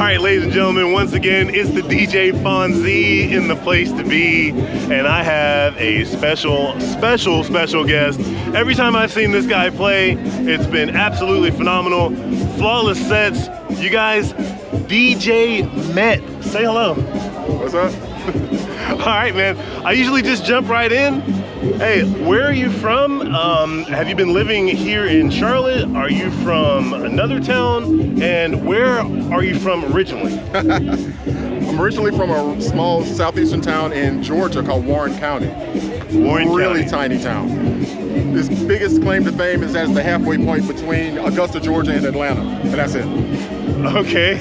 right, ladies and gentlemen, once again, it's the DJ FONZ in the place to be, and I have a special guest. Every time I've seen this guy play, it's been absolutely phenomenal. Flawless sets. You guys, DJ Met. Say hello. What's up? All right, man. I usually just jump right in. Hey, where are you from? Have you been living here in Charlotte? Are you from another town? And where are you from originally? I'm originally from a small southeastern town in Georgia called Warren County. Really tiny town. Its biggest claim to fame is as the halfway point between Augusta, Georgia and Atlanta. And that's it. Okay.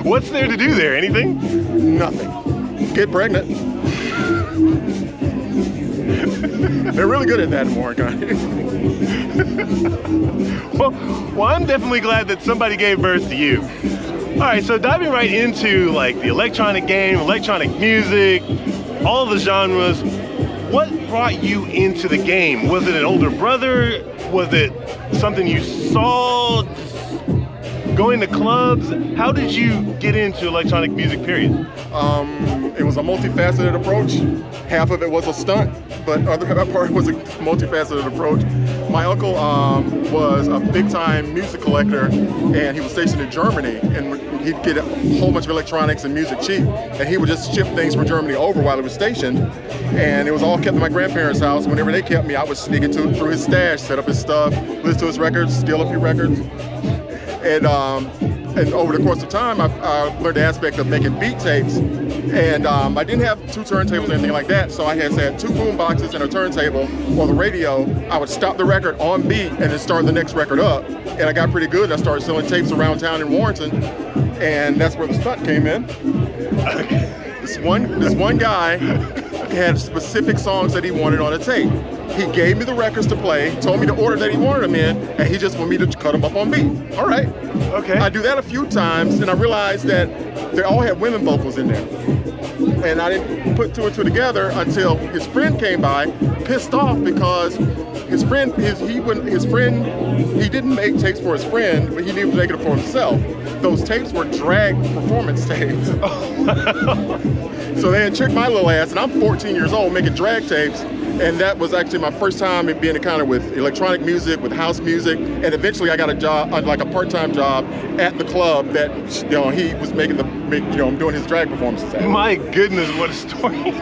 What's there to do there? Anything? Nothing. Get pregnant. They're really good at that in Warren County. well, I'm definitely glad that somebody gave birth to you. All right, so diving right into like the electronic game, electronic music, all the genres, what brought you into the game? Was it an older brother? Was it something you saw going to clubs? How did you get into electronic music, period? It was a multifaceted approach. Half of it was a stunt, but the other part was a multifaceted approach. My uncle was a big-time music collector, and he was stationed in Germany, and he'd get a whole bunch of electronics and music cheap, and he would just ship things from Germany over while he was stationed, and it was all kept in my grandparents' house. Whenever they kept me, I would sneak into through his stash, set up his stuff, listen to his records, steal a few records, and over the course of time, I learned the aspect of making beat tapes. And I didn't have two turntables or anything like that, so I had two boom boxes and a turntable or the radio. I would stop the record on beat and then start the next record up. And I got pretty good. I started selling tapes around town in Warrenton, and that's where the stunt came in. This one guy had specific songs that he wanted on a tape. He gave me the records to play, told me the order that he wanted them in, and he just wanted me to cut them up on beat. All right. Okay. I do that a few times, and I realized that they all had women vocals in there. And I didn't put two and two together until his friend came by, pissed off because he didn't make tapes for his friend, but he needed to make it for himself. Those tapes were drag performance tapes. So they had tricked my little ass, and I'm 14 years old making drag tapes. And that was actually my first time being encountered with electronic music, with house music, and eventually I got a job, like a part-time job, at the club that he was doing his drag performances at. My goodness, what a story!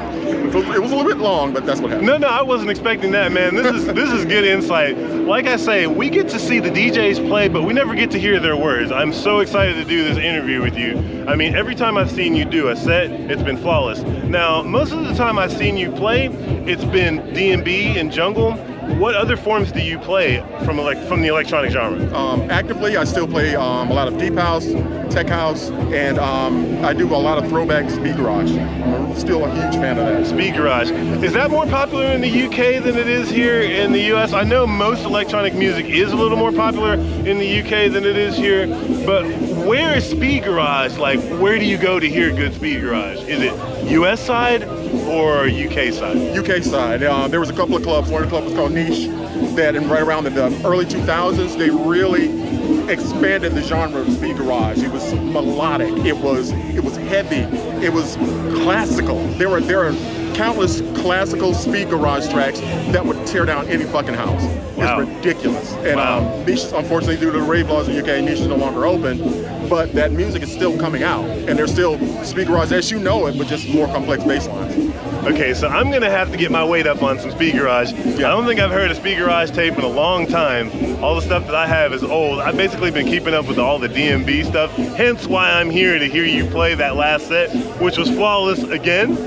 It was a little bit long, but that's what happened. No, I wasn't expecting that, man. This is good insight. Like I say, we get to see the DJs play, but we never get to hear their words. I'm so excited to do this interview with you. I mean, every time I've seen you do a set, it's been flawless. Now, most of the time I've seen you play, it's been D&B and jungle. What other forms do you play from the electronic genre? Actively, I still play a lot of deep house, tech house, and I do a lot of throwback speed garage. I'm still a huge fan of that. Speed garage. Is that more popular in the UK than it is here in the US? I know most electronic music is a little more popular in the UK than it is here, but where is speed garage? Like, where do you go to hear good speed garage? Is it US side or UK side? UK side. There was a couple of clubs. One of the clubs was called Niche, that right around the early 2000s, they really expanded the genre of speed garage. It was melodic. It was heavy. It was classical. There are countless classical speed garage tracks that would tear down any fucking house. Wow. It's ridiculous. And Niche, unfortunately, due to the rave laws in the UK, Niche is no longer open. But that music is still coming out, and there's still speed garage as you know it, but just more complex bass lines. Okay, so I'm gonna have to get my weight up on some speed garage. Yeah. I don't think I've heard a speed garage tape in a long time. All the stuff that I have is old. I've basically been keeping up with all the D&B stuff, hence why I'm here to hear you play that last set, which was flawless again.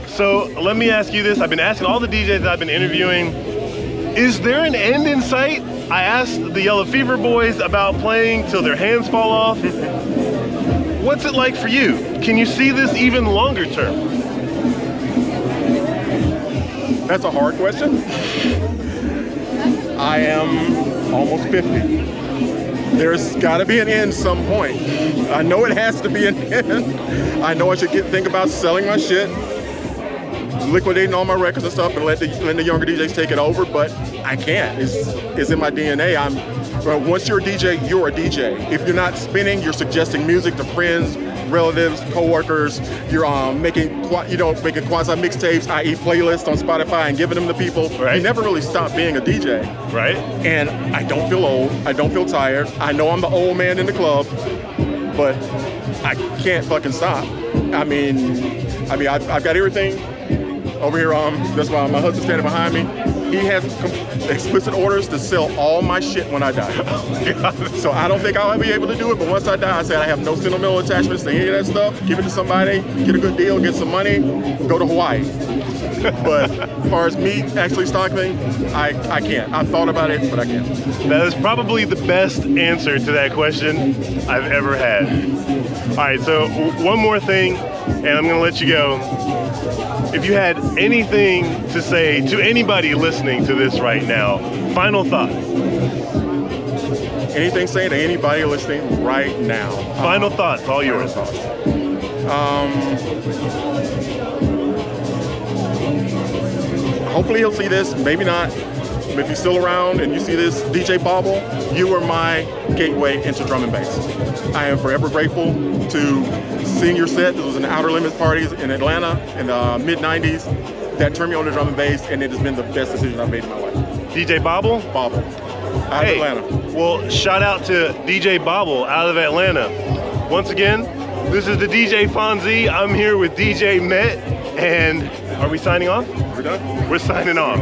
So let me ask you this. I've been asking all the DJs that I've been interviewing, is there an end in sight? I asked the Yellow Fever boys about playing till their hands fall off. What's it like for you? Can you see this even longer term? That's a hard question. I am almost 50. There's gotta be an end some point. I know it has to be an end. I know I should think about selling my shit, liquidating all my records and stuff, and let the younger DJs take it over, but I can't. It's in my DNA. Once you're a DJ, you're a DJ. If you're not spinning, you're suggesting music to friends, relatives, co-workers. You're making quasi mixtapes, i.e. playlists on Spotify and giving them to people. Right. You never really stop being a DJ. Right. And I don't feel old. I don't feel tired. I know I'm the old man in the club, but I can't fucking stop. I mean, I've got everything over here. That's why my husband's standing behind me. He has explicit orders to sell all my shit when I die. So I don't think I'll ever be able to do it, but once I die, I said I have no sentimental attachments to any of that stuff. Give it to somebody, get a good deal, get some money, go to Hawaii. But as far as me actually stocking, I can't. I've thought about it, but I can't. That is probably the best answer to that question I've ever had. All right, so one more thing, and I'm gonna let you go. If you had anything to say to anybody listening to this right now, final thought. Anything saying to anybody listening right now? Final thoughts, all yours. Hopefully he'll see this, maybe not. If you're still around and you see this, DJ Bobble, you were my gateway into drum and bass. I am forever grateful to seeing your set. This was an Outer Limits parties in Atlanta in the mid-90s. That turned me on to drum and bass, and it has been the best decision I've made in my life. DJ Bobble? Bobble, out of Atlanta. Well, shout out to DJ Bobble out of Atlanta. Once again, this is the DJ FONZ-Z. I'm here with DJ Met, and are we signing off? We're done? We're signing off.